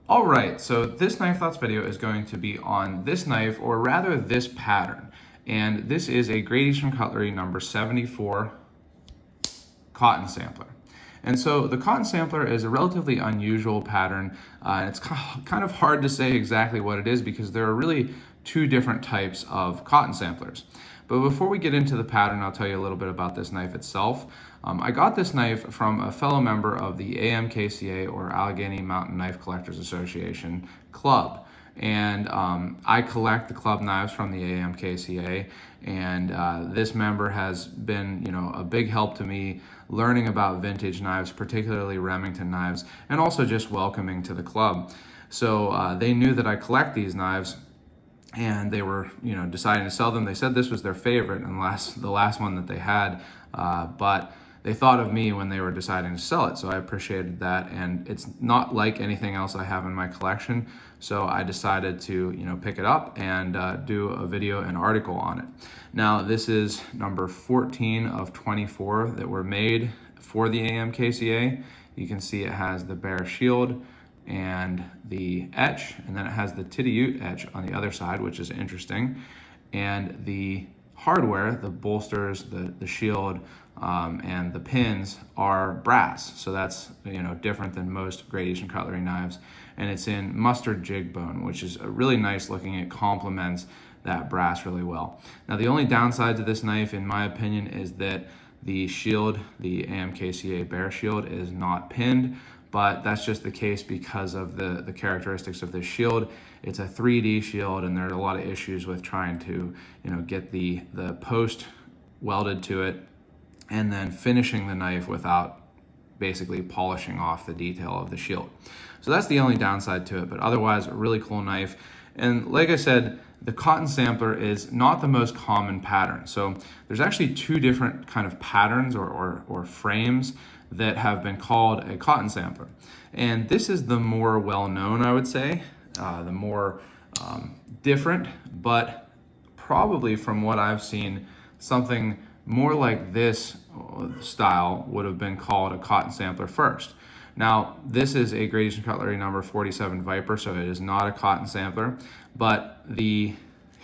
All right, so this knife thoughts video is going to be on this knife, or rather this pattern. And this is a Great Eastern Cutlery number 74 cotton sampler. And so the cotton sampler is a relatively unusual pattern. And it's kind of hard to say exactly what it is because there are really two different types of cotton samplers. But before we get into the pattern, I'll tell you a little bit about this knife itself. I got this knife from a fellow member of the AMKCA, or Allegheny Mountain Knife Collectors Association Club. And I collect the club knives from the AMKCA, and this member has been, a big help to me learning about vintage knives, particularly Remington knives, and also just welcoming to the club. So they knew that I collect these knives, and they were, deciding to sell them. They said this was their favorite and the last one that they had, but they thought of me when they were deciding to sell it, so I appreciated that. And it's not like anything else I have in my collection, so I decided to, pick it up and do a video and article on it. Now, this is number 14 of 24 that were made for the AMKCA. You can see it has the bare shield and the etch, and then it has the Titty etch on the other side, which is interesting. And the hardware, the bolsters, the shield, and the pins are brass. So that's, different than most Great Eastern Cutlery knives. And it's in mustard jig bone, which is really nice looking. It complements that brass really well. Now, the only downside to this knife, in my opinion, is that the shield, the AMKCA bare shield, is not pinned, but that's just the case because of the characteristics of this shield. It's a 3D shield, and there are a lot of issues with trying to, get the post welded to it and then finishing the knife without basically polishing off the detail of the shield. So that's the only downside to it, but otherwise a really cool knife. And like I said, the cotton sampler is not the most common pattern. So there's actually two different kind of patterns or frames that have been called a cotton sampler. And this is the more well-known, I would say, the more different, but probably from what I've seen, something more like this style would have been called a cotton sampler first. Now, this is a Great Eastern Cutlery number 47 Viper, so it is not a cotton sampler, but the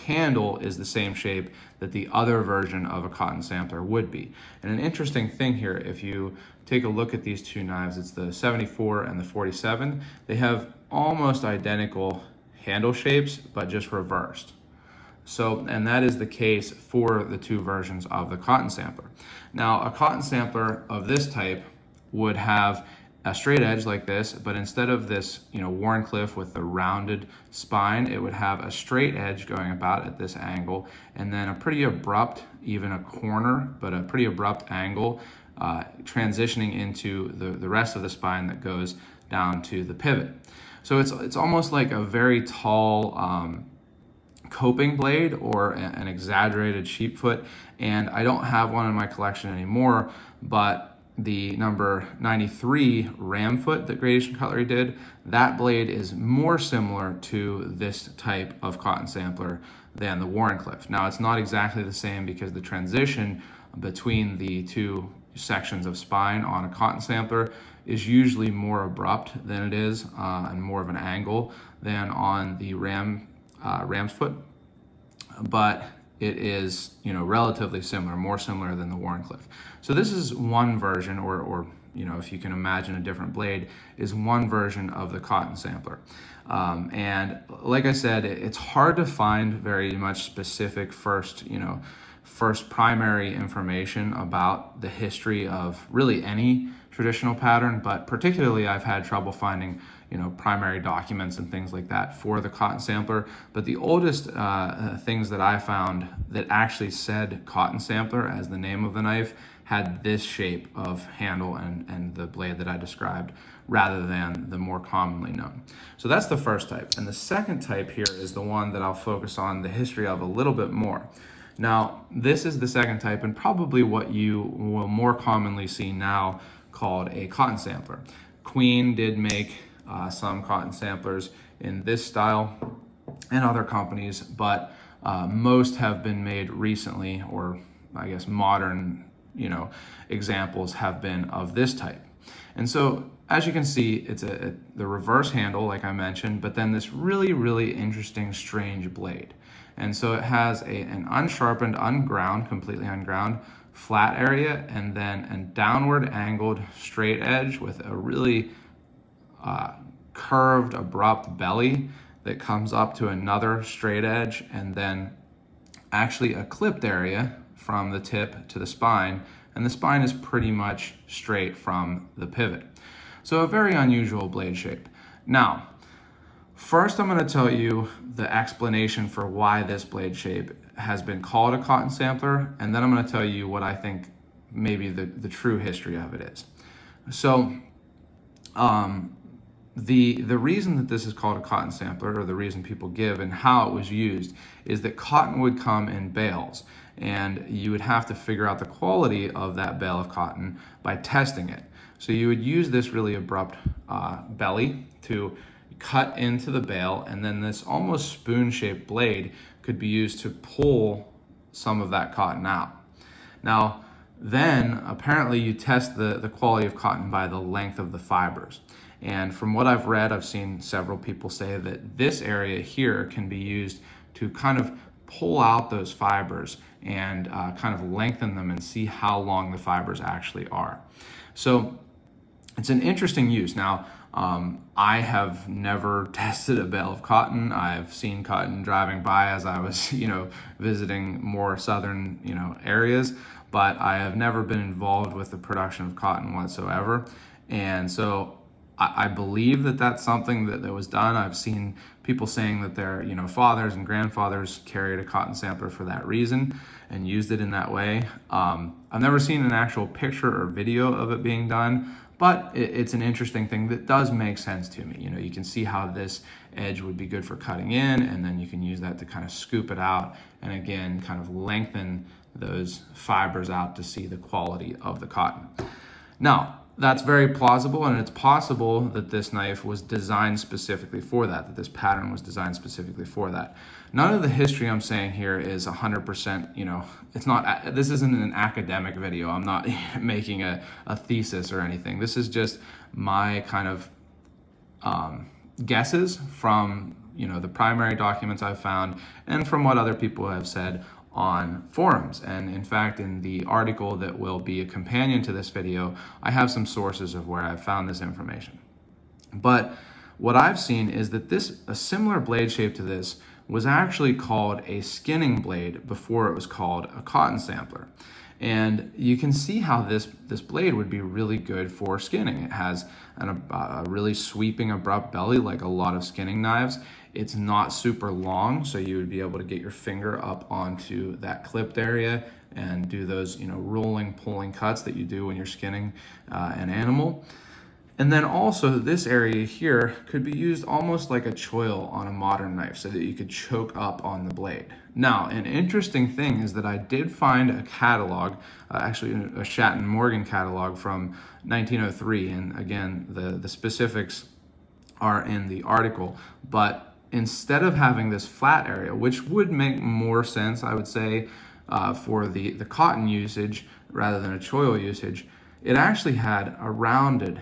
handle is the same shape that the other version of a cotton sampler would be. And an interesting thing here, if you take a look at these two knives, it's the 74 and the 47, they have almost identical handle shapes, but just reversed. So, and that is the case for the two versions of the cotton sampler. Now, a cotton sampler of this type would have a straight edge like this, but instead of this, Wharncliffe with the rounded spine, it would have a straight edge going about at this angle, and then a pretty abrupt, even a corner, but a pretty abrupt angle transitioning into the rest of the spine that goes down to the pivot. So it's almost like a very tall coping blade or an exaggerated sheepfoot, and I don't have one in my collection anymore, but the number 93 ram foot that Great Eastern Cutlery did, that blade is more similar to this type of cotton sampler than the Wharncliffe. Now, it's not exactly the same because the transition between the two sections of spine on a cotton sampler is usually more abrupt than it is and more of an angle than on the ram's foot, but it is, relatively similar, more similar than the Wharncliffe. So this is one version, or if you can imagine a different blade, is one version of the cotton sampler. And like I said, it's hard to find very much specific first primary information about the history of really any traditional pattern, but particularly I've had trouble finding primary documents and things like that for the cotton sampler. But the oldest things that I found that actually said cotton sampler as the name of the knife had this shape of handle and the blade that I described, rather than the more commonly known. So that's the first type. And the second type here is the one that I'll focus on the history of a little bit more. Now, this is the second type, and probably what you will more commonly see now called a cotton sampler. Queen did make some cotton samplers in this style and other companies, but most have been made recently, or I guess modern, examples have been of this type. And so as you can see, it's the reverse handle, like I mentioned, but then this really, really interesting, strange blade. And so it has an unsharpened, unground, completely unground, flat area, and then a downward angled straight edge with a really curved, abrupt belly that comes up to another straight edge, and then actually a clipped area from the tip to the spine, and the spine is pretty much straight from the pivot. So a very unusual blade shape. Now, first I'm going to tell you the explanation for why this blade shape has been called a cotton sampler, and then I'm going to tell you what I think maybe the true history of it is. So the reason that this is called a cotton sampler, or the reason people give and how it was used, is that cotton would come in bales, and you would have to figure out the quality of that bale of cotton by testing it. So you would use this really abrupt belly to cut into the bale, and then this almost spoon-shaped blade could be used to pull some of that cotton out. Now, then apparently you test the quality of cotton by the length of the fibers. And from what I've read, I've seen several people say that this area here can be used to kind of pull out those fibers and kind of lengthen them and see how long the fibers actually are. So it's an interesting use. Now, I have never tested a bale of cotton. I've seen cotton driving by as I was, visiting more southern, areas, but I have never been involved with the production of cotton whatsoever. And so I believe that that's something that was done. I've seen people saying that their fathers and grandfathers carried a cotton sampler for that reason and used it in that way. I've never seen an actual picture or video of it being done, but it's an interesting thing that does make sense to me. You can see how this edge would be good for cutting in, and then you can use that to kind of scoop it out and again kind of lengthen those fibers out to see the quality of the cotton. Now, that's very plausible, and it's possible that this knife was designed specifically for that this pattern was designed specifically for that. None of the history I'm saying here is 100%, it's not, this isn't an academic video. I'm not making a thesis or anything. This is just my kind of guesses from, the primary documents I've found and from what other people have said on forums. And in fact, in the article that will be a companion to this video, I have some sources of where I've found this information. But what I've seen is that a similar blade shape to this was actually called a skinning blade before it was called a cotton sampler. And you can see how this blade would be really good for skinning. It has a really sweeping, abrupt belly like a lot of skinning knives. It's not super long, so you would be able to get your finger up onto that clipped area and do those rolling, pulling cuts that you do when you're skinning an animal. And then also this area here could be used almost like a choil on a modern knife so that you could choke up on the blade. Now, an interesting thing is that I did find a catalog, actually a Shatton Morgan catalog from 1903. And again, the specifics are in the article, but instead of having this flat area, which would make more sense, I would say, for the cotton usage rather than a choil usage, it actually had a rounded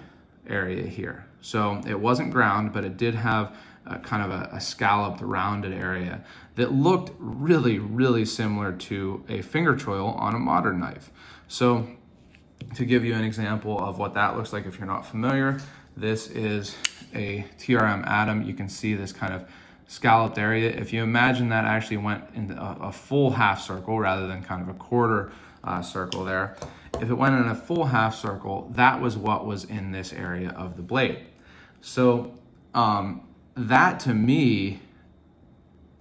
area here. So it wasn't ground, but it did have kind of a scalloped, rounded area that looked really, really similar to a finger choil on a modern knife. So to give you an example of what that looks like if you're not familiar, this is a TRM Atom. You can see this kind of scalloped area. If you imagine that actually went in a full half circle rather than kind of a quarter circle there, if it went in a full half circle, that was what was in this area of the blade. So that to me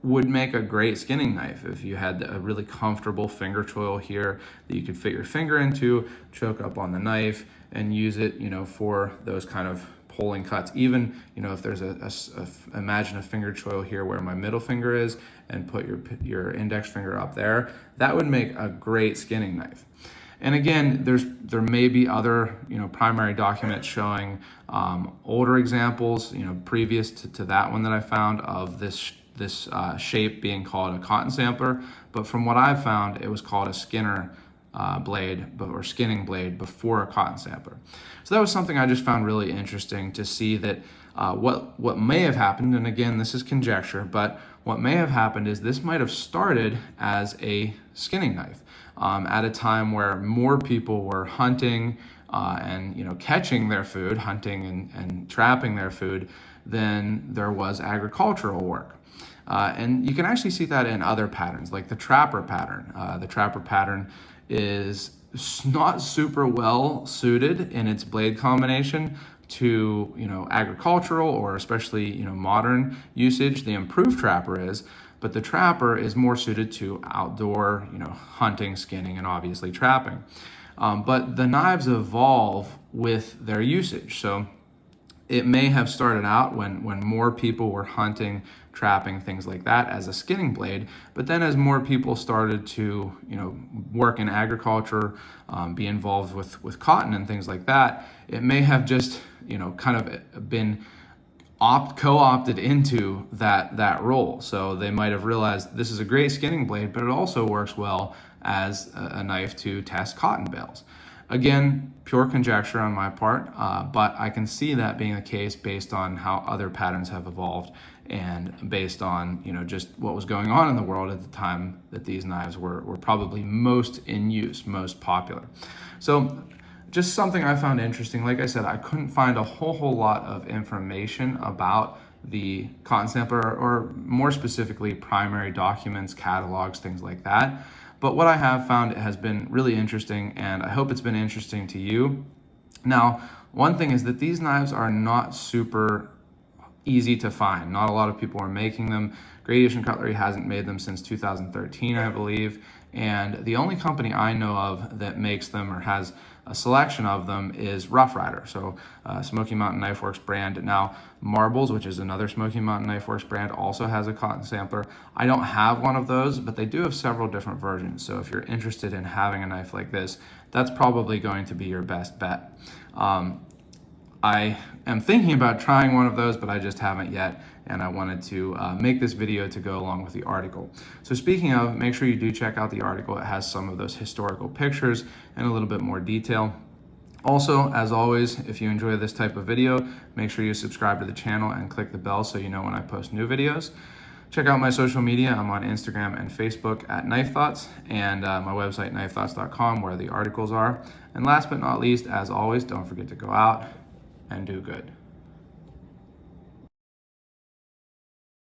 would make a great skinning knife if you had a really comfortable finger choil here that you could fit your finger into, choke up on the knife, and use it, for those kind of pulling cuts. Even, if there's imagine a finger choil here where my middle finger is, and put your index finger up there, that would make a great skinning knife. And again, there may be other primary documents showing older examples, previous to that one that I found of this shape being called a cotton sampler. But from what I've found, it was called a skinner blade or skinning blade before a cotton sampler. So that was something I just found really interesting to see that what may have happened, and again, this is conjecture, but what may have happened is this might have started as a skinning knife at a time where more people were hunting and catching their food, hunting and trapping their food, than there was agricultural work. And you can actually see that in other patterns, like the trapper pattern. The trapper pattern is not super well suited in its blade combination to agricultural or especially modern usage. The improved trapper is, but the trapper is more suited to outdoor hunting, skinning, and obviously trapping. But the knives evolve with their usage. So it may have started out when more people were hunting, trapping, things like that, as a skinning blade. But then as more people started to work in agriculture, be involved with cotton and things like that, it may have just kind of been co-opted into that role. So they might have realized this is a great skinning blade, but it also works well as a knife to test cotton bales. Again, pure conjecture on my part, but I can see that being the case based on how other patterns have evolved and based on just what was going on in the world at the time that these knives were probably most in use, most popular. So just something I found interesting. Like I said, I couldn't find a whole lot of information about the cotton sampler, or more specifically primary documents, catalogs, things like that. But what I have found has been really interesting, and I hope it's been interesting to you. Now, one thing is that these knives are not super easy to find. Not a lot of people are making them. Gradation Cutlery hasn't made them since 2013, I believe. And the only company I know of that makes them or has a selection of them is Rough Rider, so Smoky Mountain Knife Works brand. Now, Marbles, which is another Smoky Mountain Knife Works brand, also has a cotton sampler. I don't have one of those, but they do have several different versions. So if you're interested in having a knife like this, that's probably going to be your best bet. I am thinking about trying one of those, but I just haven't yet, and I wanted to make this video to go along with the article. So speaking of, make sure you do check out the article. It has some of those historical pictures and a little bit more detail. Also, as always, if you enjoy this type of video, make sure you subscribe to the channel and click the bell so you know when I post new videos. Check out my social media. I'm on Instagram and Facebook at Knife Thoughts, and my website, knifethoughts.com, where the articles are. And last but not least, as always, don't forget to go out and do good.